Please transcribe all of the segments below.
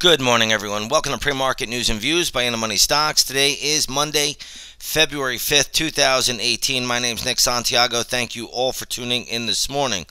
Good morning, everyone. Welcome to Pre-Market News and Views by InTheMoneyStocks. Today is Monday, February 5th, 2018. My name is Nick Santiago. Thank you all for tuning in this morning.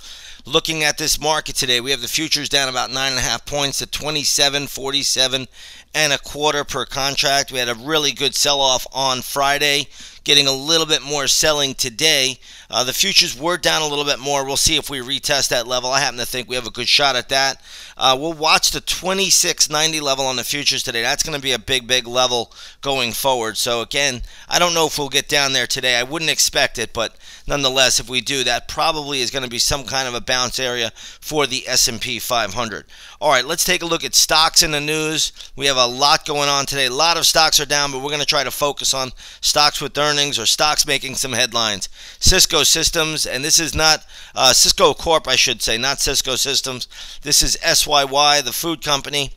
Looking at this market today, we have the futures down about 9.5 points to 27.47 and a quarter per contract. We had a really good sell-off on Friday, getting a little bit more selling today. The futures were down a little bit more. We'll see if we retest that level. I happen to think we have a good shot at that. We'll watch the 26.90 level on the futures today. That's going to be a big level going forward. So again, I don't know if we'll get down there today. I wouldn't expect it, but nonetheless, if we do, that probably is going to be some kind of a bounce area for the S&P 500. All right, let's take a look at stocks in the news. We have a lot going on today. A lot of stocks are down, but we're going to try to focus on stocks with earnings or stocks making some headlines. Cisco Systems, and this is not Cisco Corp, I should say, not Cisco Systems. This is SYY, the food company.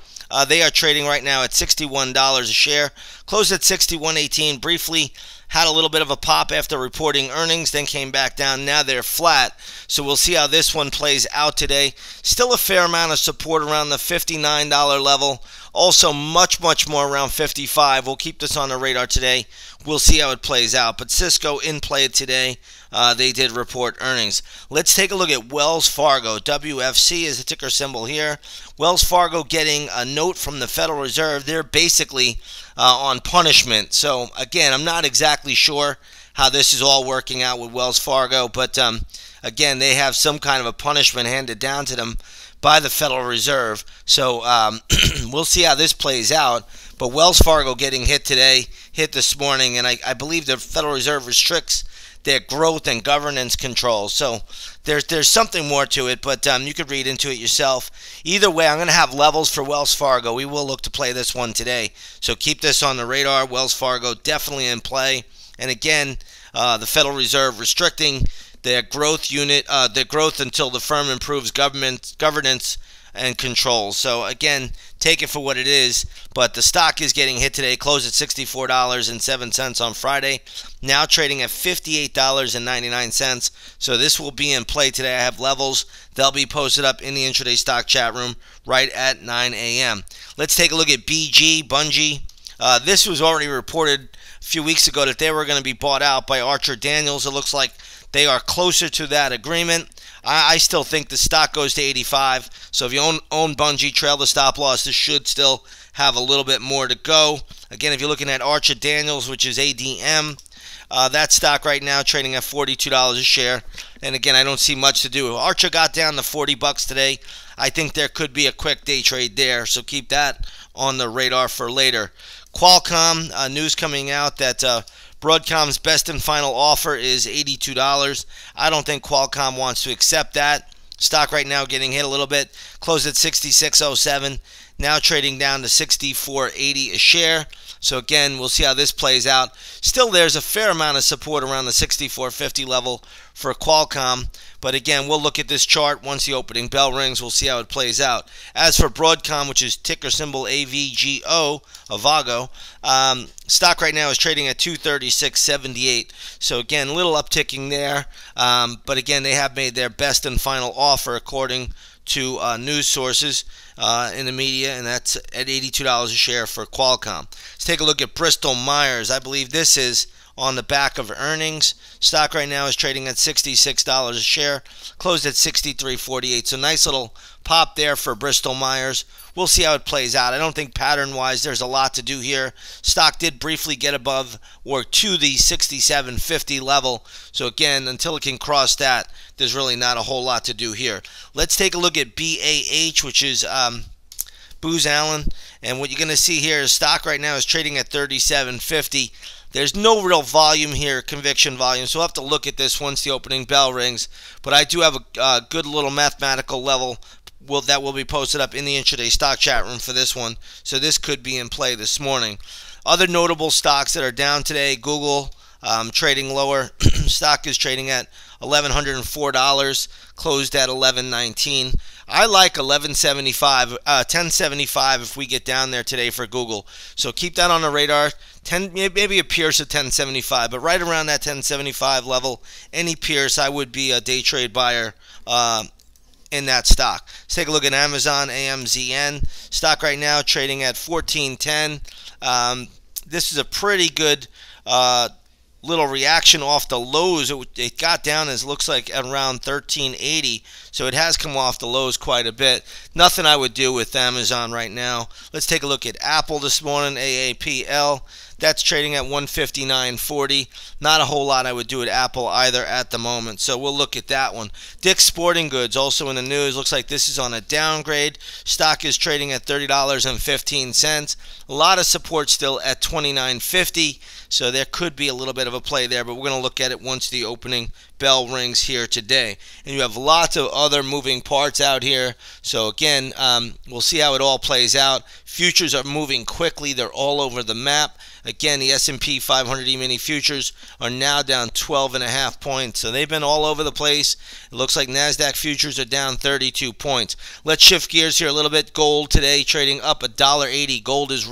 They are trading right now at $61 a share. Closed at $61.18. Briefly had a little bit of a pop after reporting earnings, then came back down. Now they're flat. So we'll see how this one plays out today. Still a fair amount of support around the $59 level. Also much more around $55. We'll keep this on the radar today. We'll see how it plays out. But Cisco in play today. They did report earnings. Let's take a look at Wells Fargo. WFC is the ticker symbol here. Wells Fargo getting a note from the Federal Reserve. They're basically on punishment. So again, I'm not exactly sure how this is all working out with Wells Fargo, but again, they have some kind of a punishment handed down to them by the Federal Reserve. So we'll see how this plays out. But Wells Fargo getting hit today, hit this morning, and I believe the Federal Reserve restricts their growth and governance control. So there's something more to it, but you could read into it yourself. Either way, I'm going to have levels for Wells Fargo. We will look to play this one today. So keep this on the radar. Wells Fargo definitely in play. And again, the Federal Reserve restricting their growth until the firm improves governance and control. So again, take it for what it is, but the stock is getting hit today. Closed at $64.07 on Friday, now trading at $58.99. So this will be in play today. I have levels. They'll be posted up in the intraday stock chat room right at 9 a.m. Let's take a look at Bungie. This was already reported a few weeks ago that they were going to be bought out by Archer Daniels. It looks like they are closer to that agreement. I still think the stock goes to 85. So if you own Bungie, trail the stop loss. This should still have a little bit more to go. Again, if you're looking at Archer Daniels, which is ADM, that stock right now trading at $42 a share. And again, I don't see much to do. Archer got down to $40 today. I think there could be a quick day trade there. So keep that on the radar for later. Qualcomm, news coming out that Broadcom's best and final offer is $82. I don't think Qualcomm wants to accept that. Stock right now getting hit a little bit. Closed at $66.07. Now trading down to $64.80 a share. So again, we'll see how this plays out. Still, there's a fair amount of support around the $64.50 level for Qualcomm. But again, we'll look at this chart once the opening bell rings. We'll see how it plays out. As for Broadcom, which is ticker symbol AVGO, AVGO, stock right now is trading at $236.78. So again, a little upticking there. But again, they have made their best and final offer according to news sources in the media, and that's at $82 a share for Qualcomm. Let's take a look at Bristol Myers. I believe this is on the back of earnings. Stock right now is trading at $66 a share, closed at $63.48. So nice little pop there for Bristol Myers. We'll see how it plays out. I don't think pattern-wise there's a lot to do here. Stock did briefly get above or to the $67.50 level. So again, until it can cross that, there's really not a whole lot to do here. Let's take a look at BAH, which is Booz Allen. And what you're going to see here is stock right now is trading at $37.50. There's no real volume here, conviction volume, so we'll have to look at this once the opening bell rings. But I do have a good little mathematical level that will be posted up in the intraday stock chat room for this one. So this could be in play this morning. Other notable stocks that are down today, Google trading lower. Stock is trading at $1,104, closed at $11.19. I like $10.75 if we get down there today for Google. So keep that on the radar. Maybe a Pierce at $10.75, but right around that $10.75 level, any Pierce, I would be a day trade buyer in that stock. Let's take a look at Amazon, AMZN. Stock right now trading at 14.10. This is a pretty good little reaction off the lows. It got down as looks like around 13.80, so it has come off the lows quite a bit. Nothing I would do with Amazon right now. Let's take a look at Apple this morning, AAPL. That's trading at 159.40. Not a whole lot I would do at Apple either at the moment, so we'll look at that one. Dick's Sporting Goods also in the news. Looks like this is on a downgrade. Stock is trading at $30.15. A lot of support still at $29.50, so there could be a little bit of a play there, but we're going to look at it once the opening bell rings here today. And you have lots of other moving parts out here, so again, we'll see how it all plays out. Futures are moving quickly. They're all over the map. Again, the S&P 500 E-mini futures are now down 12.5 points. So they've been all over the place. It looks like NASDAQ futures are down 32 points. Let's shift gears here a little bit. Gold today trading up $1.80. Gold has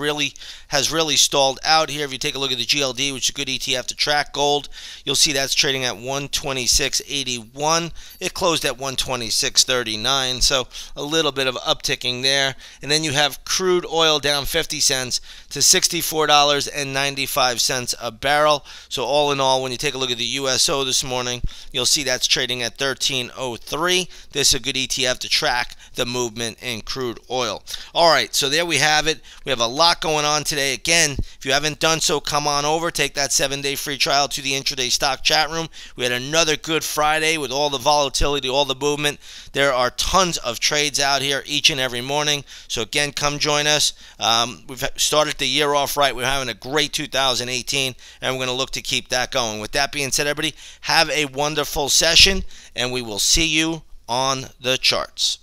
really stalled out here. If you take a look at the GLD, which is a good ETF to track gold, you'll see that's trading at 126.81. It closed at 126.39. So a little bit of upticking there. And then you have crude oil down 50 cents to $64.95 a barrel. So all in all, when you take a look at the USO this morning, you'll see that's trading at 13.03. This is a good ETF to track the movement in crude oil. All right, so there we have it. We have a lot going on today. Again, if you haven't done so, come on over. Take that 7-day free trial to the intraday stock chat room. We had another good Friday with all the volatility, all the movement. There are tons of trades out here each and every morning. So again, come join us. We've started the year off right. We're having a great 2018, and we're going to look to keep that going. With that being said, everybody, have a wonderful session, and we will see you on the charts.